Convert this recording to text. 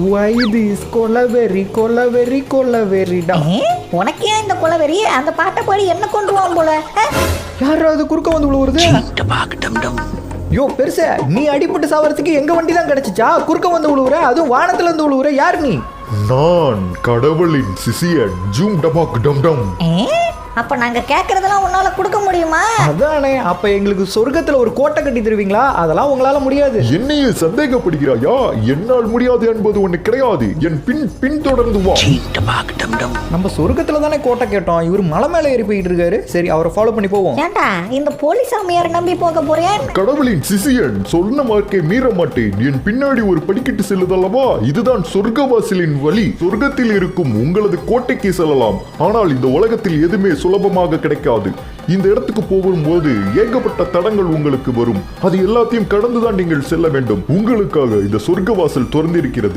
Why this கொலவெறி கொலவெறி கொலவெறிடா. உனக்கே இந்த கொலவெறி அந்த பாட்டை பாடி என்ன கொண்டுருவான் போல. யாராவது குறுக்க வந்து விழுவுறது? யோ பெருச, நீ அடிபட்டு சாவறதுக்கு எங்க வண்டி தான் கிடைச்சிச்சா? குறுக்க வந்து விழுவுற, அதுவும் வானத்துல இருந்து விழுவுற. யார் நீ? நான் கடவுளின் சிசியன் ஜூம் டபாக் டம் டம். அப்ப நாங்க கேக்குறதெல்லாம் உன்னால கொடுக்க முடியுமா? அதானே, அப்ப எங்களுக்கு சொர்க்கத்துல ஒரு கோட்டை கட்டி தருவீங்களா? அதெல்லாம் உங்களால முடியாது. என்னையே சந்தேகப்படுகிறாயா? என்னால் முடியாது என்பது ஒண்ணு கிடையாது. என் பின் தொடர்ந்து வா. நம்ம சொர்க்கத்துல தானே கோட்டை கேட்டோம். இவர் மலை மேல ஏறி போயிட்டு இருக்காரு. சரி, அவரை ஃபாலோ பண்ணி போவோம். ஏண்டா இந்த போலீஸ் சாமியார் நம்பி போக போறேன்? கடவுளின் சிசியன், சொன்ன மார்க்கை மீற மாட்டேன். என் பின்னாடி ஒரு படிக்கட்டு செல்லுதல்லவா, இதுதான் சொர்க்கவாசலின் வழி. சொர்க்கத்தில் இருக்கும் உங்களது கோட்டைக்கு செல்லலாம். ஆனால் இந்த உலகத்தில் எதுவுமே சுலபமாக கிடைக்காது. இந்த இடத்துக்கு போகும்போது ஏகப்பட்ட தடங்கள் உங்களுக்கு வரும். அது எல்லாத்தையும் கடந்துதான் நீங்கள் செல்ல வேண்டும். உங்களுக்காக இந்த சொர்க்கவாசல் திறந்திருக்கிறது.